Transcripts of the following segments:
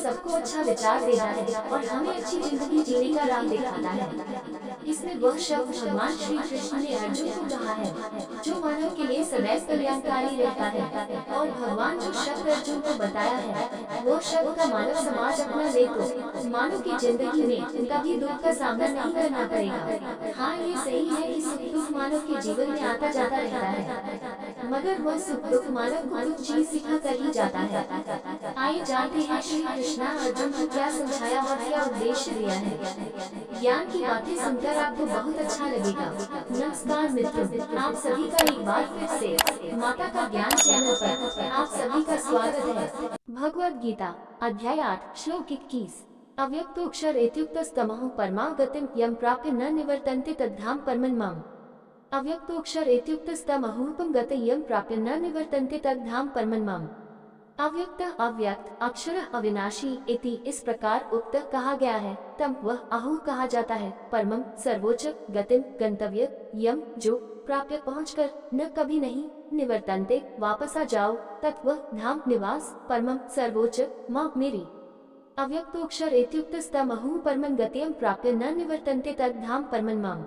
सबको अच्छा विचार देता है और हमें अच्छी जिंदगी जीने का राह दिखाता है। इसमें वह शब्द भगवान श्री कृष्ण ने अर्जुन को कहा है जो मानव के लिए सदैव कल्याणकारी रहता है, और भगवान जो शब्द अर्जुन को बताया है वो शब्द का मानव समाज अपना ले तो मानव की जिंदगी में कभी दुख का सामना नहीं करना पड़ेगा। हाँ, ये सही है कि सुख दुख मानव के जीवन में आता जाता रहता है, मगर वह सुख दुख मानव को कुछ चीज सिखा कर ही जाता है। आइए जानते हैं श्री कृष्ण अर्जुन को क्या समझाया और क्या उद्देश्य दिया है। ज्ञान की बातें सुनकर आपको बहुत अच्छा लगेगा। नमस्कार मित्रों, आप सभी का एक बार फिर से माता का ज्ञान चैनल पर आप सभी का स्वागत है। भगवद गीता अध्याय 8 श्लोक 21। अव्यक्तोक्षर इत्युक्तस्तमः परमा गतिं यं प्राप्य न निवर्तन्ते तद्धाम परमं मम। अव्यक्तोक्षर इत्युक्तस्तमहूपं गतिं यं प्राप्य न निवर्तन्ते तद्धाम परमं मम। अव्यक्त अव्यक्त अक्षर अविनाशी इति इस प्रकार उक्त कहा गया है। तम वह अहु कहा जाता है, परमम सर्वोच्च, गतिम गंतव्य, यम जो प्राप्य पहुंचकर, न कभी नहीं, निवर्तन्ते वापस आ जाओ, तत् वह धाम निवास, परमम सर्वोच्च, मां मेरी। अव्यक्तोक्षर इत्युक्तस्तमहु परमं गतिम प्राप्य न निवर्तन्ते तत् धाम परमं मम।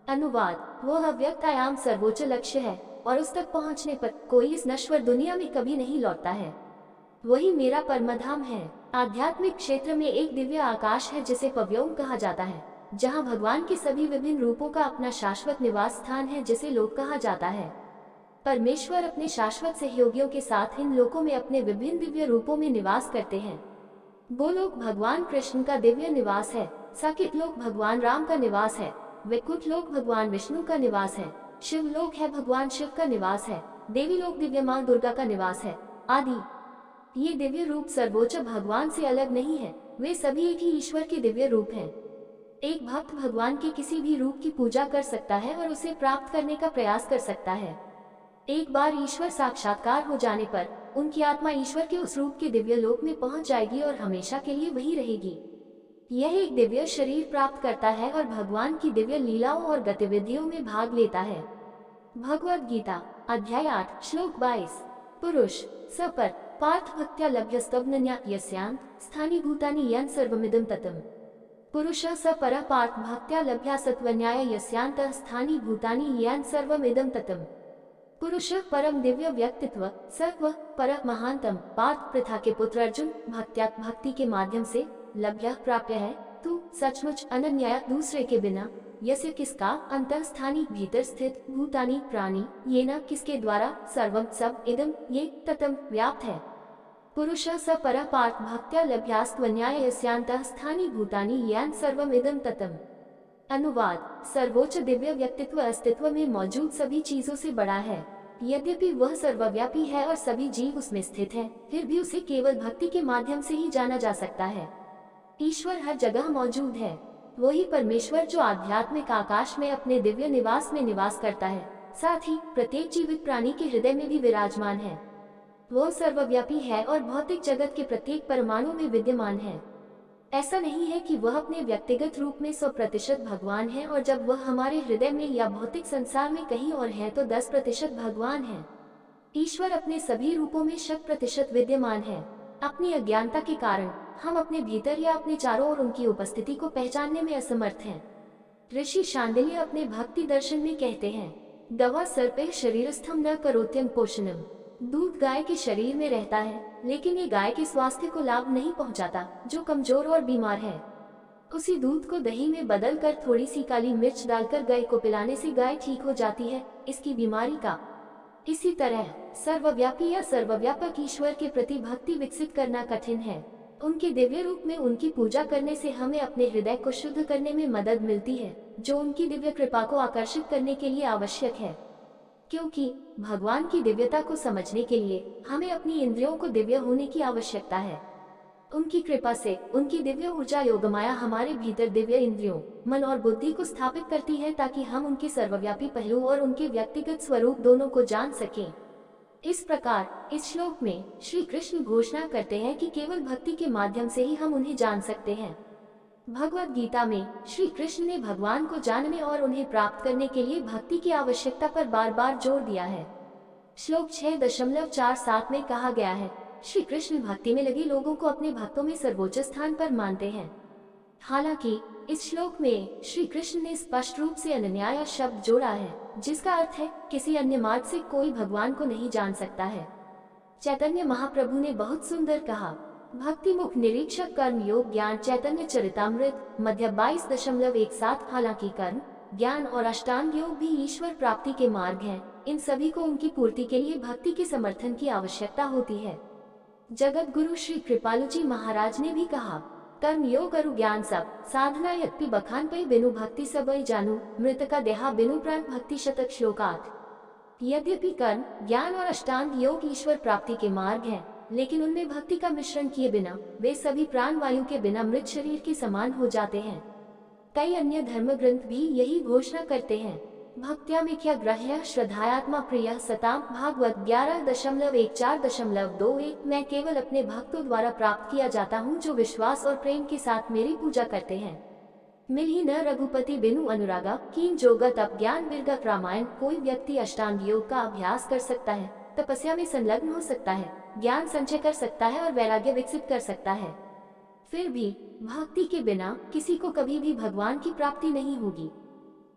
अनुवाद, वह अव्यक्त आयाम सर्वोच्च लक्ष्य है और उस तक पहुंचने पर कोई इस नश्वर दुनिया में कभी नहीं लौटता है। वही मेरा परमधाम है। आध्यात्मिक क्षेत्र में एक दिव्य आकाश है जिसे पव्योम कहा जाता है, जहां भगवान के सभी विभिन्न रूपों का अपना शाश्वत निवास स्थान है जिसे लोक कहा जाता है। परमेश्वर अपने शाश्वत सहयोगियों के साथ इन लोकों में अपने विभिन्न दिव्य रूपों में निवास करते हैं। गोलोक भगवान कृष्ण का दिव्य निवास है, साकेत लोक भगवान राम का निवास है, वैकुंठ लोक भगवान विष्णु का निवास है, शिवलोक है भगवान शिव का निवास है, देवी लोक दिव्य मां दुर्गा का निवास है आदि। ये दिव्य रूप सर्वोच्च भगवान से अलग नहीं है, वे सभी एक ही ईश्वर के दिव्य रूप हैं। एक भक्त भगवान के किसी भी रूप की पूजा कर सकता है और उसे प्राप्त करने का प्रयास कर सकता है। एक बार ईश्वर साक्षात्कार हो जाने पर उनकी आत्मा ईश्वर के उस रूप के दिव्य लोक में पहुंच जाएगी और हमेशा के लिए वही रहेगी। यह एक दिव्य शरीर प्राप्त करता है और भगवान की दिव्य लीलाओं और गतिविधियों में भाग लेता है। भगवद गीता अध्याय 8 श्लोक 22। पुरुष सपर पार्थ भक्त्या लभ्यस्तवनन्या यस्यान् स्थानि भूतानि यन् सर्वमिदं ततम्। पुरुषः स परः पार्थ भक्त्या लभ्या सत्वन्याय यस्यान्तः स्थानि भूतानि यन् सर्वमिदं ततम्। पुरुषः परम दिव्य व्यक्तित्व सर्व परः महानतम पार्थ प्रथा के पुत्र अर्जुन भक्त्या भक्ति के माध्यम से लभ्य प्राप्य है तू सचमुच अनन्या दूसरे के बिना, यस्य किसका, अंतःस्थानी भीतर स्थित, भूतानी प्राणी ये न किसके द्वारा, सर्वम सब, इदम ये, ततम व्याप्त है। पुरुषः स परः पार्थ भक्त्या लभ्यास्त्वन्याय यस्यान्तःस्थानि भूतानि यान सर्वम इदम ततम। अनुवाद, सर्वोच्च दिव्य व्यक्तित्व अस्तित्व में मौजूद सभी चीजों से बड़ा है। यद्यपि वह सर्वव्यापी है और सभी जीव उसमें स्थित हैं, फिर भी उसे केवल भक्ति के माध्यम से ही जाना जा सकता है। ईश्वर हर जगह मौजूद है, वही परमेश्वर जो आध्यात्मिक आकाश में अपने दिव्य निवास में निवास करता है, साथ ही प्रत्येक जीवित प्राणी के हृदय में भी विराजमान है। वह सर्वव्यापी है और भौतिक जगत के प्रत्येक परमाणु में विद्यमान है। ऐसा नहीं है कि वह अपने व्यक्तिगत रूप में 100% भगवान है और जब वह हमारे हृदय में या भौतिक संसार में कहीं और है तो 10% भगवान है। ईश्वर अपने सभी रूपों में 100% विद्यमान है। अपनी अज्ञानता के कारण हम अपने भीतर या अपने चारों ओर उनकी उपस्थिति को पहचानने में असमर्थ हैं। ऋषि शांडिल्य अपने भक्ति दर्शन में कहते हैं, दवा सर्पे शरीरस्थम न करोत्यं पोषणम। दूध गाय के शरीर में रहता है, लेकिन ये गाय के स्वास्थ्य को लाभ नहीं पहुंचाता जो कमजोर और बीमार है। उसी दूध को दही में बदलकर थोड़ी सी काली मिर्च डालकर गाय को पिलाने से गाय ठीक हो जाती है इसकी बीमारी का। इसी तरह सर्वव्यापी या सर्वव्यापक ईश्वर के प्रति भक्ति विकसित करना कठिन है। उनके दिव्य रूप में उनकी पूजा करने से हमें अपने हृदय को शुद्ध करने में मदद मिलती है, जो उनकी दिव्य कृपा को आकर्षित करने के लिए आवश्यक है। क्योंकि भगवान की दिव्यता को समझने के लिए हमें अपनी इंद्रियों को दिव्य होने की आवश्यकता है। उनकी कृपा से उनकी दिव्य ऊर्जा योगमाया हमारे भीतर दिव्य इंद्रियों, मन और बुद्धि को स्थापित करती है ताकि हम उनके सर्वव्यापी पहलू और उनके व्यक्तिगत स्वरूप दोनों को जान सकें। इस प्रकार इस श्लोक में श्री कृष्ण घोषणा करते हैं कि केवल भक्ति के माध्यम से ही हम उन्हें जान सकते हैं। भगवद गीता में श्री कृष्ण ने भगवान को जानने और उन्हें प्राप्त करने के लिए भक्ति की आवश्यकता पर बार बार जोर दिया है। श्लोक 6.47 में कहा गया है, श्री कृष्ण भक्ति में लगे लोगों को अपने भक्तों में सर्वोच्च स्थान पर मानते हैं। हालांकि इस श्लोक में श्री कृष्ण ने स्पष्ट रूप से अनन्या शब्द जोड़ा है, जिसका अर्थ है किसी अन्य मार्ग से कोई भगवान को नहीं जान सकता है। चैतन्य महाप्रभु ने बहुत सुंदर कहा, भक्ति मुख निरीक्षक कर्म योग ज्ञान चैतन्य चरितामृत मध्य 22.17। हालांकि कर्म ज्ञान और अष्टांग योग भी ईश्वर प्राप्ति के मार्ग हैं, इन सभी को उनकी पूर्ति के लिए भक्ति के समर्थन की आवश्यकता होती है। जगत गुरु श्री कृपालु जी महाराज ने भी कहा, कर्म योग अरु ज्ञान सब साधना यत्पि बखान पै बिनु भक्ति सबई जानू मृत का देहा बिनु प्राण भक्ति शतक श्लोकात। यद्यपि कर्म ज्ञान और अष्टांग योग ईश्वर प्राप्ति के मार्ग हैं, लेकिन उनमें भक्ति का मिश्रण किए बिना वे सभी प्राण वायु के बिना मृत शरीर के समान हो जाते हैं। कई अन्य धर्म ग्रंथ भी यही घोषणा करते हैं, भक्त्या में क्या ग्रह्य श्रद्धात्मा प्रिय सताम भागवत 11.14.21। मैं केवल अपने भक्तों द्वारा प्राप्त किया जाता हूँ जो विश्वास और प्रेम के साथ मेरी पूजा करते हैं। मिल ही न रघुपति बिनु अनुरागा कीन जोगत अब ज्ञान विरगत रामायण। कोई व्यक्ति अष्टांग योग का अभ्यास कर सकता है, तपस्या में संलग्न हो सकता है, ज्ञान संचय कर सकता है और वैराग्य विकसित कर सकता है, फिर भी भक्ति के बिना किसी को कभी भी भगवान की प्राप्ति नहीं होगी।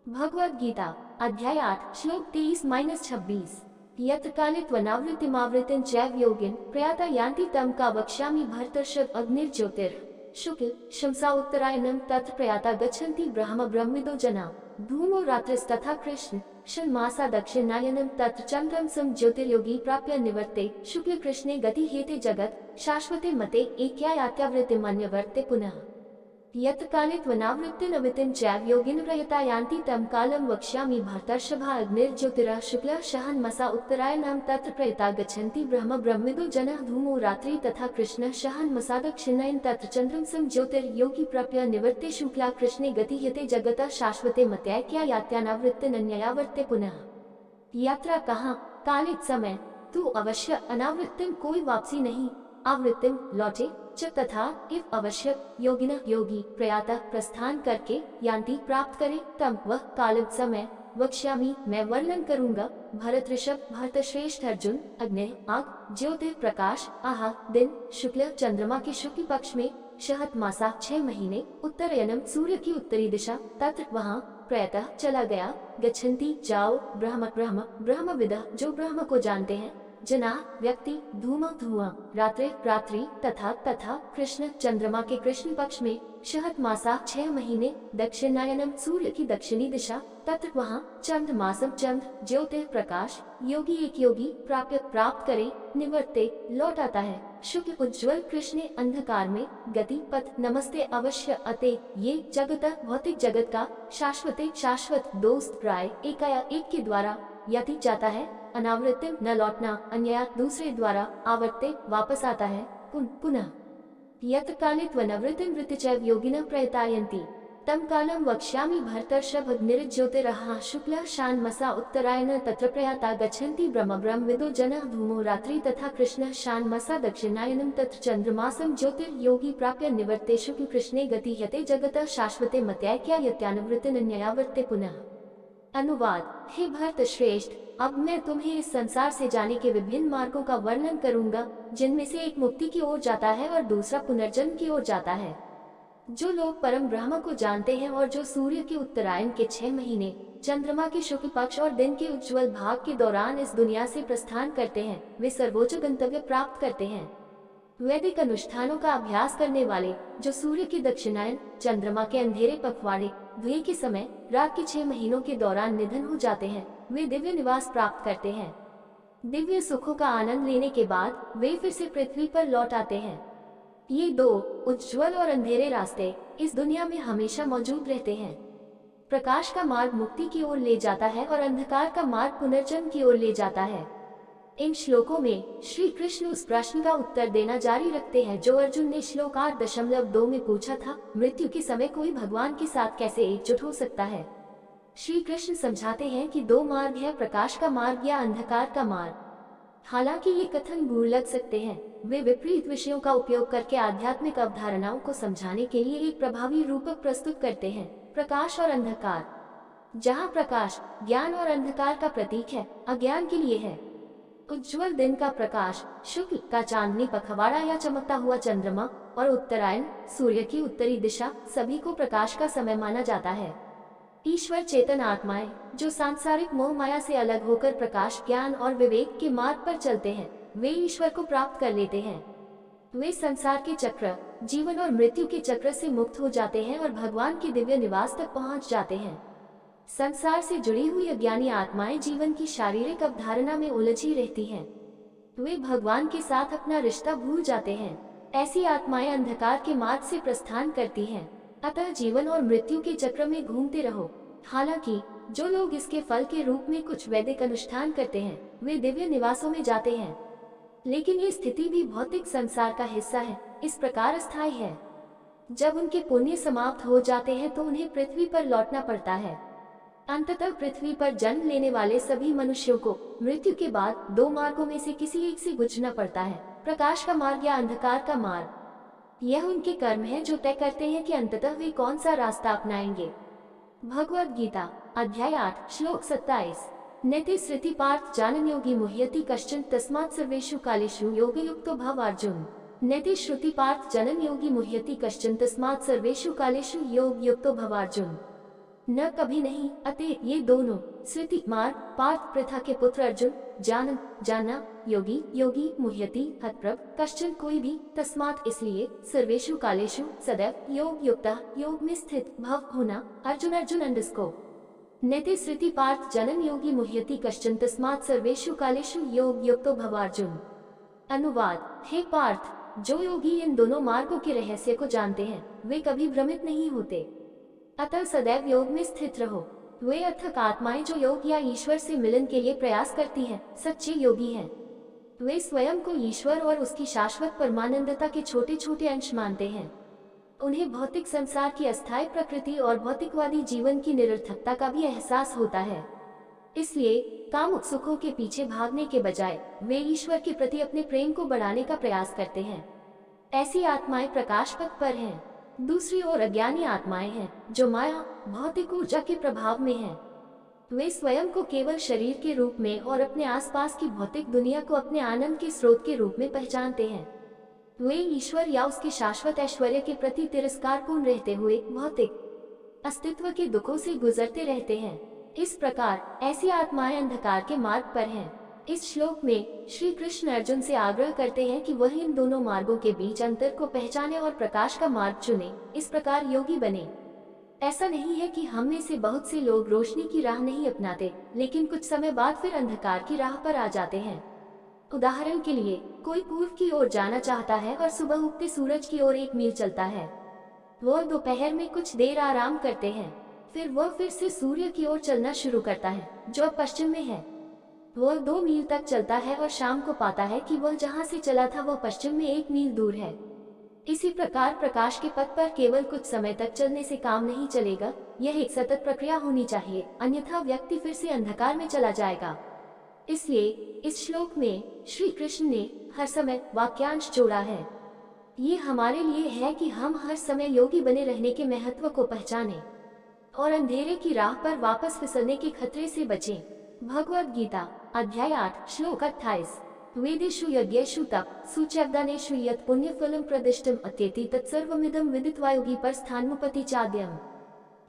भगवद गीता अध्याय 8 श्लोक 23-26। यत्र काले त्वनावृत्तिमावृतिं चैव योगिन प्रयाता यान्ति तम का वक्ष्यामि भरतर्षभ अग्निर्ज्योतिर शुक्ल शमसा उत्तरायणम तत्र प्रयाता गच्छन्ति ब्रह्म ब्रह्मविदो जना धूमो रात्रिस्तथा कृष्ण षण्मासा दक्षिणायनम तत्र चंद्रम सम ज्योतिर्योगी प्राप्य निवर्ते शुक्ल कृष्णे गति हेते जगत शाश्वते मते एक्या यात्यावृत्तिमन्यवर्ते पुनः। यत् काले त्वनावृत्तिनवृत्तिं चैव योगिन प्रयता यान्ति तम कालं वक्ष्यामि भरतर्षभा अग्निर्ज्योतिरः शुक्लः शहन्मसा उत्तरायणं तत्र प्रयता गच्छन्ति ब्रह्म ब्रह्मविदो जनः धूमो रात्रि तथा कृष्णः शहन्मसा दक्षिणायन तत्र चंद्रम सम ज्योतिर्योगी प्राप्य निवर्ते शुक्ला कृष्णे गति ह्यते जगतः शाश्वते मत्यैक्या यात्यानावृत्तिनन्ययावर्ते पुनः। यात्रा कहाँ, कालिक समय, तू अवश्य अनावृत्तिम कोई वापसी नहीं, आवृत्तिम लौटे च तथा इव अवश्य योगिन योगी प्रयाता प्रस्थान करके यान्ति प्राप्त करे तम वह काल समय वक्ष्यामि मैं वर्णन करूंगा भरत ऋषभ भरत श्रेष्ठ अर्जुन अग्नि आग ज्योति प्रकाश आहा दिन शुक्ल चंद्रमा के शुक्ल पक्ष में शहत मासा 6 महीने उत्तरायणम सूर्य की उत्तरी दिशा तत्र वहाँ प्रयतः चला गया गच्छन्ति जाओ ब्रह्म ब्रह्म ब्रह्मविद जो ब्रह्म को जानते हैं जना व्यक्ति धूम धुआं रात्रि रात्रि तथा तथा कृष्ण चंद्रमा के कृष्ण पक्ष में शहत मासा 6 महीने दक्षिणायनम सूर्य की दक्षिणी दिशा तत्र वहाँ चंद्र मासम चंद्र ज्योति प्रकाश योगी एक योगी प्राप्त करे निवर्ते लौट आता है शुक्ल उज्ज्वल कृष्ण अंधकार में गति पथ नमस्ते अवश्य अते ये जगत भौतिक जगत का शाश्वत दोस्त प्राय एकाया एक के द्वारा यति जाता है अनावृत्तिम न लौटना अन्य दूसरे द्वारा आवर्ते वापस आता है पुनः। यत् काले त्वनवृत्तिं वृत्तिचैव योगिनः प्रयतायन्ति तम कालं वक्ष्यामि भरतर्षभ अग्निर्ज्योतिरः शुक्लः शान्मसा उत्तरायण तत्र प्रयाता गच्छन्ति ब्रह्म ब्रह्मविदो जनः धूमो रात्रि तथा कृष्णः शान्मसा दक्षिणायनं तत्र चंद्रमासं ज्योतिर्योगी प्राप्य निवर्ते शुक्ल कृष्णे गति ह्यते जगतः शाश्वते मत्यैक्या यत्यानुवृत्तिनन्ययावर्ते पुनः। अनुवाद। हे भरत श्रेष्ठ, अब मैं तुम्हें इस संसार से जाने के विभिन्न मार्गों का वर्णन करूंगा, जिनमें से एक मुक्ति की ओर जाता है और दूसरा पुनर्जन्म की ओर जाता है। जो लोग परम ब्रह्म को जानते हैं और जो सूर्य के उत्तरायण के 6 महीने चंद्रमा के शुक्ल पक्ष और दिन के उज्ज्वल भाग के दौरान इस दुनिया से प्रस्थान करते हैं, वे सर्वोच्च गंतव्य प्राप्त करते हैं। वैदिक अनुष्ठानों का अभ्यास करने वाले जो सूर्य के दक्षिणायन चंद्रमा के अंधेरे पखवाड़े द्वे के समय रात के 6 महीनों के दौरान निधन हो जाते हैं, वे दिव्य निवास प्राप्त करते हैं। दिव्य सुखों का आनंद लेने के बाद वे फिर से पृथ्वी पर लौट आते हैं। ये 2 उज्ज्वल और अंधेरे रास्ते इस दुनिया में हमेशा मौजूद रहते हैं। प्रकाश का मार्ग मुक्ति की ओर ले जाता है और अंधकार का मार्ग पुनर्जन्म की ओर ले जाता है। इन श्लोकों में श्री कृष्ण उस प्रश्न का उत्तर देना जारी रखते हैं जो अर्जुन ने श्लोक 8.2 में पूछा था, मृत्यु के समय कोई भगवान के साथ कैसे एकजुट हो सकता है। श्री कृष्ण समझाते हैं कि 2 मार्ग है, प्रकाश का मार्ग या अंधकार का मार्ग। हालांकि ये कथन भूल लग सकते हैं, वे विपरीत विषयों का उपयोग करके आध्यात्मिक अवधारणाओं को समझाने के लिए एक प्रभावी रूपक प्रस्तुत करते हैं। प्रकाश और अंधकार। जहाँ प्रकाश ज्ञान और अंधकार का प्रतीक है, अज्ञान के लिए है। उज्ज्वल दिन का प्रकाश, शुक्ल का चांदनी पखवाड़ा या चमकता हुआ चंद्रमा और उत्तरायण, सूर्य की उत्तरी दिशा सभी को प्रकाश का समय माना जाता है। ईश्वर चेतन आत्माएं जो सांसारिक मोह माया से अलग होकर प्रकाश, ज्ञान और विवेक के मार्ग पर चलते हैं, वे ईश्वर को प्राप्त कर लेते हैं। वे संसार के चक्र, जीवन और मृत्यु के चक्र से मुक्त हो जाते हैं और भगवान के दिव्य निवास तक पहुंच जाते हैं। संसार से जुड़ी हुई अज्ञानी आत्माएं जीवन की शारीरिक अवधारणा में उलझी रहती हैं। वे भगवान के साथ अपना रिश्ता भूल जाते हैं। ऐसी आत्माएं अंधकार के मार्ग से प्रस्थान करती हैं। अतः जीवन और मृत्यु के चक्र में घूमते रहो। हालांकि जो लोग इसके फल के रूप में कुछ वैदिक अनुष्ठान करते हैं, वे दिव्य निवासों में जाते हैं। लेकिन ये स्थिति भी भौतिक संसार का हिस्सा है, इस प्रकार अस्थायी है। जब उनके पुण्य समाप्त हो जाते हैं तो उन्हें पृथ्वी पर लौटना पड़ता है। अंततः पृथ्वी पर जन्म लेने वाले सभी मनुष्यों को मृत्यु के बाद दो मार्गों में से किसी एक से गुजरना पड़ता है, प्रकाश का मार्ग या अंधकार का मार्ग। यह उनके कर्म है जो तय करते हैं कि अंततः वे कौन सा रास्ता अपनाएंगे। भगवद गीता अध्याय 8 श्लोक 27। नेति श्रुति पार्थ जानन योगी मुह्यति कश्चन तस्मात् सर्वेषु कालेषु योगयुक्तो भव अर्जुन। नेति श्रुति पार्थ जनन योगी मुह्यति कश्चन तस्मात् सर्वेषु कालेषु योगयुक्तो भव अर्जुन। न कभी नहीं, अतः ये दोनों, श्रुति मार्ग, पार्थ प्रथा के पुत्र अर्जुन, जानन जानना, योगी योगी, मुह्यति हतप्रभ, कश्चन कोई भी, तस्मात् इसलिए, सर्वेषु कालेषु सदैव, योग युक्ता योग में स्थित, भव होना, अर्जुन अर्जुन अंडस्को। नेति श्रुति पार्थ जनन योगी मुह्यति कश्चन तस्मात् सर्वेषु कालेषु योग युक्तो भव अर्जुन। अनुवाद। हे पार्थ, जो योगी इन दोनों मार्गों के रहस्य को जानते हैं, वे कभी भ्रमित नहीं होते। अतः सदैव योग में स्थित रहो। वे अर्थक आत्माएं जो योग या ईश्वर से मिलन के लिए प्रयास करती हैं, सच्चे योगी हैं। वे स्वयं को ईश्वर और उसकी शाश्वत परमानंदता के छोटे छोटे अंश मानते हैं। उन्हें भौतिक संसार की अस्थायी प्रकृति और भौतिकवादी जीवन की निरर्थकता का भी एहसास होता है। इसलिए कामुक सुखों के पीछे भागने के बजाय वे ईश्वर के प्रति अपने प्रेम को बढ़ाने का प्रयास करते हैं। ऐसी आत्माएं प्रकाश पथ पर हैं। दूसरी ओर अज्ञानी आत्माएं हैं जो माया, भौतिक ऊर्जा के प्रभाव में हैं। वे स्वयं को केवल शरीर के रूप में और अपने आसपास की भौतिक दुनिया को अपने आनंद के स्रोत के रूप में पहचानते हैं। वे ईश्वर या उसके शाश्वत ऐश्वर्य के प्रति तिरस्कारपूर्ण रहते हुए भौतिक अस्तित्व के दुखों से गुजरते रहते हैं। इस प्रकार ऐसी आत्माएं अंधकार के मार्ग पर हैं। इस श्लोक में श्री कृष्ण अर्जुन से आग्रह करते हैं कि वह इन दोनों मार्गों के बीच अंतर को पहचाने और प्रकाश का मार्ग चुने, इस प्रकार योगी बने। ऐसा नहीं है कि हम में से बहुत से लोग रोशनी की राह नहीं अपनाते, लेकिन कुछ समय बाद फिर अंधकार की राह पर आ जाते हैं। उदाहरण के लिए, कोई पूर्व की ओर जाना चाहता है और सुबह उगते सूरज की ओर 1 मील चलता है। वह दोपहर में कुछ देर आराम करते हैं, फिर वह फिर से सूर्य की ओर चलना शुरू करता है जो अब पश्चिम में है। वह 2 मील तक चलता है और शाम को पाता है कि वह जहाँ से चला था वह पश्चिम में 1 मील दूर है। इसी प्रकार प्रकाश के पथ पर केवल कुछ समय तक चलने से काम नहीं चलेगा, यह एक सतत प्रक्रिया होनी चाहिए, अन्यथा व्यक्ति फिर से अंधकार में चला जाएगा। इसलिए इस श्लोक में श्री कृष्ण ने हर समय वाक्यांश जोड़ा है। ये हमारे लिए है कि हम हर समय योगी बने रहने के महत्व को पहचानें और अंधेरे की राह पर वापस फिसलने के खतरे से बचें। भगवद गीता अध्याय 8 श्लोक 28। वेदेषु यज्ञेषु तपसु चैवदानेषु यत् पुण्यफलं प्रदिष्टम् अत्येति तत्सर्वमिदं विदित्वा योगी परस्थानमुपैति चाद्यम्।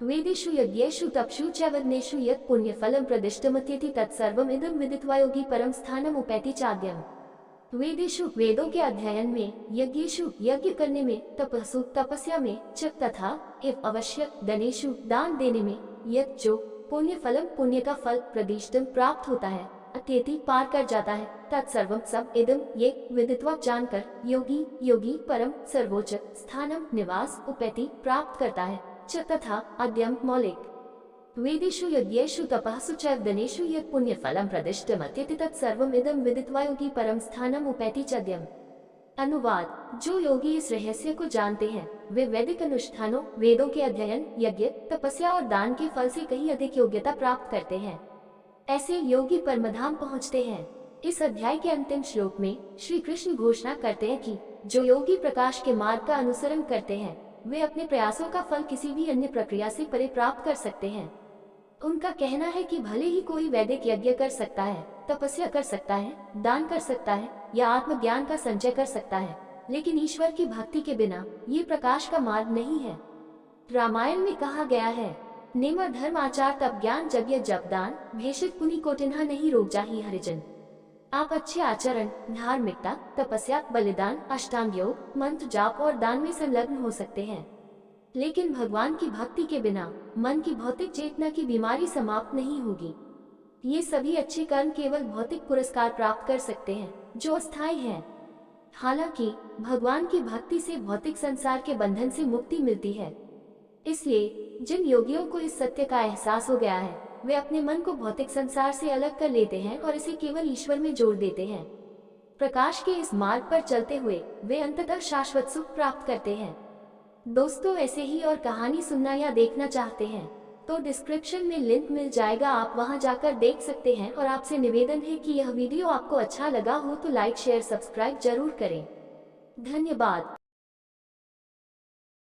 वेदेषु यज्ञेषु तपसु चैवदानेषु यत् पुण्यफलं प्रदिष्टम् अत्येति तत्सर्वमिदं विदित्वा योगी परम स्थानमुपैति चाद्यम्। वेदेषु वेदों के अध्ययन में, यज्ञेषु यज्ञ करने में, तपसु तपस्या में, च तथा एव अवश्य दानेषु दान देने में, यत् जो पुण्य फलम पुण्य का फल प्रदिष्टम प्राप्त होता है, अत्येति पार कर जाता है, तत्सर्वम सब इदम ये विदित्वा जानकर योगी योगी परम सर्वोच्च स्थानम निवास उपैति प्राप्त करता है, च तथा अद्यम मौलिक। वेदेषु यज्ञेषु तपःसु चैव दानेषु यत् पुण्य फलम प्रदिष्टम अत्येति तत्सर्वम इदम विदित्वा योगी परम स्थानम उपैति चाद्यम्। अनुवाद। जो योगी इस रहस्य को जानते हैं, वे वैदिक अनुष्ठानों, वेदों के अध्ययन, यज्ञ, तपस्या और दान के फल से कहीं अधिक योग्यता प्राप्त करते हैं। ऐसे योगी परमधाम पहुँचते हैं। इस अध्याय के अंतिम श्लोक में श्री कृष्ण घोषणा करते हैं कि जो योगी प्रकाश के मार्ग का अनुसरण करते हैं, वे अपने प्रयासों का फल किसी भी अन्य प्रक्रिया से परे प्राप्त कर सकते हैं। उनका कहना है कि भले ही कोई वैदिक यज्ञ कर सकता है, तपस्या कर सकता है, दान कर सकता है या आत्मज्ञान का संचय कर सकता है, लेकिन ईश्वर की भक्ति के बिना ये प्रकाश का मार्ग नहीं है। रामायण में कहा गया है, नेम धर्म आचार तप ज्ञान यज्ञ जप दान, भेषज पुनि कोटिन्हा नहीं रोक जाहि हरिजन। आप अच्छे आचरण, धार्मिकता, तपस्या, बलिदान, अष्टांग योग, मंत्र जाप और दान में संलग्न हो सकते हैं, लेकिन भगवान की भक्ति के बिना मन की भौतिक चेतना की बीमारी समाप्त नहीं होगी। ये सभी अच्छे कर्म केवल भौतिक पुरस्कार प्राप्त कर सकते हैं जो अस्थायी हैं। हालांकि भगवान की भक्ति से भौतिक संसार के बंधन से मुक्ति मिलती है। इसलिए जिन योगियों को इस सत्य का एहसास हो गया है, वे अपने मन को भौतिक संसार से अलग कर लेते हैं और इसे केवल ईश्वर में जोड़ देते हैं। प्रकाश के इस मार्ग पर चलते हुए वे अंततः शाश्वत सुख प्राप्त करते हैं। दोस्तों, ऐसे ही और कहानी सुनना या देखना चाहते हैं तो डिस्क्रिप्शन में लिंक मिल जाएगा, आप वहां जाकर देख सकते हैं। और आपसे निवेदन है कि यह वीडियो आपको अच्छा लगा हो तो लाइक शेयर सब्सक्राइब जरूर करें। धन्यवाद।